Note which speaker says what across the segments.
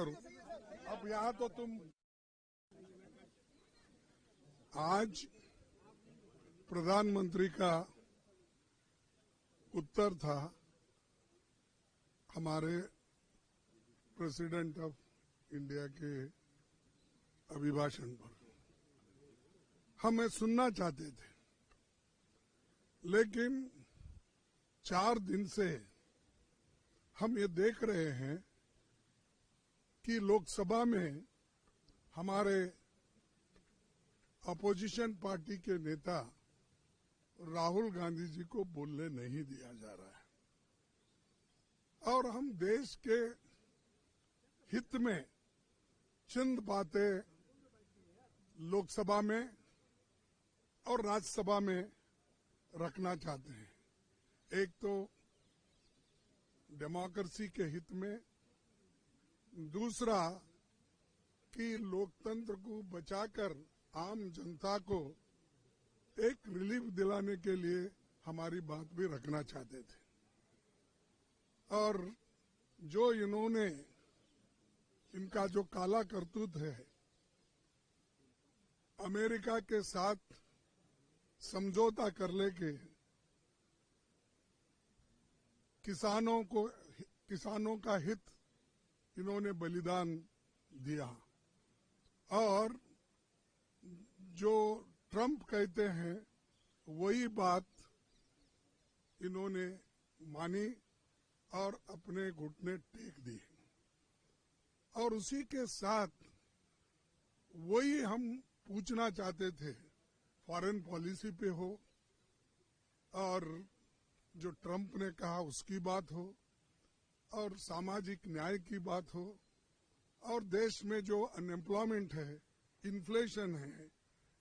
Speaker 1: अब यहाँ तो तुम आज प्रधानमंत्री का उत्तर था हमारे प्रेसिडेंट ऑफ इंडिया के अभिभाषण पर। हमें सुनना चाहते थे, लेकिन 4 दिन से हम ये देख रहे हैं कि लोकसभा में हमारे अपोजिशन पार्टी के नेता राहुल गांधी जी को बोलने नहीं दिया जा रहा है, और हम देश के हित में चंद बातें लोकसभा में और राज्यसभा में रखना चाहते हैं। एक तो डेमोक्रेसी के हित में, दूसरा कि लोकतंत्र को बचाकर आम जनता को एक रिलीफ दिलाने के लिए हमारी बात भी रखना चाहते थे। और जो इन्होंने इनका जो काला करतूत है, अमेरिका के साथ समझौता कर लेके किसानों का हित इन्होंने बलिदान दिया, और जो ट्रंप कहते हैं वही बात इन्होंने मानी और अपने घुटने टेक दिए। और उसी के साथ वही हम पूछना चाहते थे, फॉरेन पॉलिसी पे हो, और जो ट्रंप ने कहा उसकी बात हो, और सामाजिक न्याय की बात हो, और देश में जो अनएम्प्लॉयमेंट है, इन्फ्लेशन है,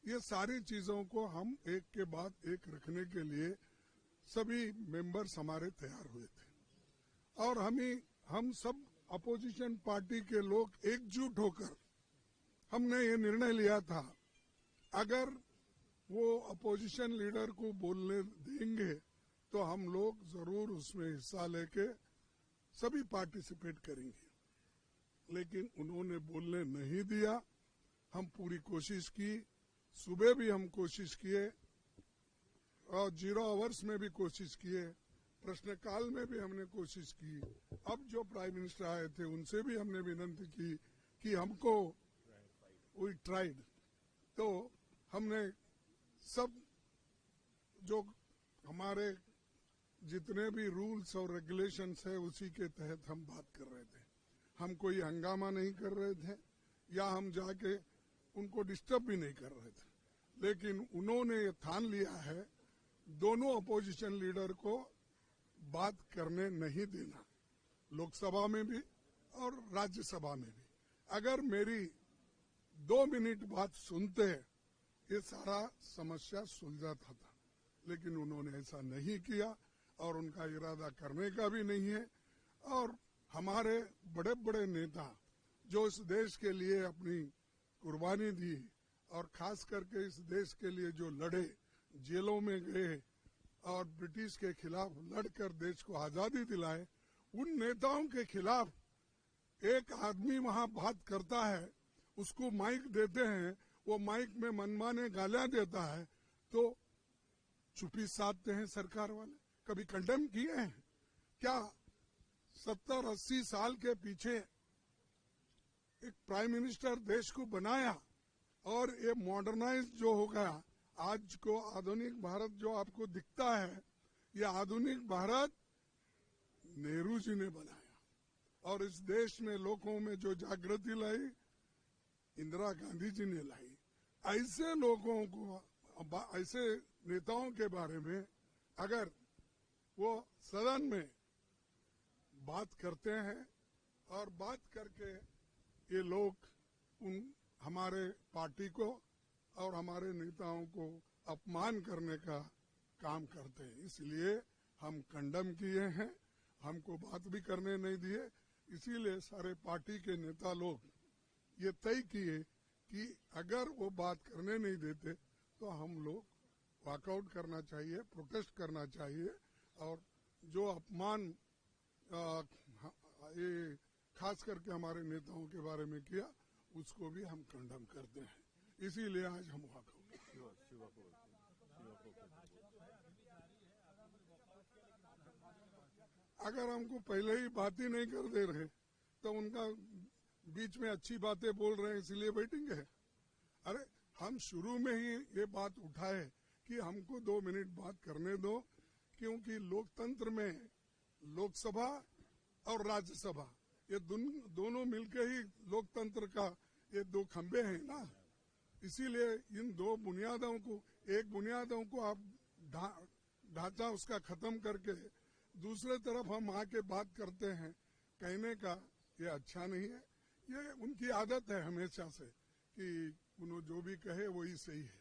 Speaker 1: ये सारी चीजों को हम एक के बाद एक रखने के लिए सभी मेंबर्स हमारे तैयार हुए थे। और हम सब अपोजिशन पार्टी के लोग एकजुट होकर हमने ये निर्णय लिया था, अगर वो अपोजिशन लीडर को बोलने देंगे तो हम लोग जरूर उसमें हिस्सा लेके सभी पार्टिसिपेट करेंगे। लेकिन उन्होंने बोलने नहीं दिया। हम पूरी कोशिश की, सुबह भी हम कोशिश किए और 0 आवर्स में भी कोशिश किए, प्रश्नकाल में भी हमने कोशिश की। अब जो प्राइम मिनिस्टर आए थे उनसे भी हमने विनती की कि हमको वी ट्राइड। तो हमने सब जो हमारे जितने भी रूल्स और रेगुलेशंस है उसी के तहत हम बात कर रहे थे। हम कोई हंगामा नहीं कर रहे थे या हम जाके उनको डिस्टर्ब भी नहीं कर रहे थे। लेकिन उन्होंने ये ठान लिया है दोनों अपोजिशन लीडर को बात करने नहीं देना, लोकसभा में भी और राज्यसभा में भी। अगर मेरी 2 मिनट बात सुनते ये सारा समस्या सुलझाता था, लेकिन उन्होंने ऐसा नहीं किया और उनका इरादा करने का भी नहीं है। और हमारे बड़े बड़े नेता जो इस देश के लिए अपनी कुर्बानी दी और खास करके इस देश के लिए जो लड़े, जेलों में गए और ब्रिटिश के खिलाफ लड़कर देश को आजादी दिलाए, उन नेताओं के खिलाफ एक आदमी वहां बात करता है, उसको माइक देते हैं, वो माइक में मनमाने गालियां देता है, तो चुप्पी साधते हैं सरकार वाले। कभी कंडेम किए हैं क्या? 70-80 साल के पीछे एक प्राइम मिनिस्टर देश को बनाया और ये मॉडर्नाइज जो हो गया, आज को आधुनिक भारत जो आपको दिखता है, ये आधुनिक भारत नेहरू जी ने बनाया। और इस देश में लोगों में जो जागृति लाई इंदिरा गांधी जी ने लाई। ऐसे लोगों को, ऐसे नेताओं के बारे में अगर वो सदन में बात करते हैं और बात करके ये लोग हमारे पार्टी को और हमारे नेताओं को अपमान करने का काम करते हैं, इसलिए हम कंडम किए हैं, हमको बात भी करने नहीं दिए। इसीलिए सारे पार्टी के नेता लोग ये तय किए कि अगर वो बात करने नहीं देते तो हम लोग वॉकआउट करना चाहिए, प्रोटेस्ट करना चाहिए। और जो अपमान ये खास करके हमारे नेताओं के बारे में किया, उसको भी हम कंडम करते हैं। इसीलिए आज हम वहां को अगर हमको पहले ही बात ही नहीं कर दे रहे तो उनका बीच में अच्छी बातें बोल रहे हैं इसलिए बैठेंगे। अरे हम शुरू में ही ये बात उठाए कि हमको 2 मिनट बात करने दो, क्योंकि लोकतंत्र में लोकसभा और राज्यसभा ये दोनों मिलके ही लोकतंत्र का ये 2 खंबे हैं ना। इसीलिए इन 2 बुनियादों को, एक बुनियादों को आप ढांचा उसका खत्म करके दूसरे तरफ हम आके बात करते हैं, कहने का ये अच्छा नहीं है। ये उनकी आदत है हमेशा से कि उन्होंने जो भी कहे वही सही है।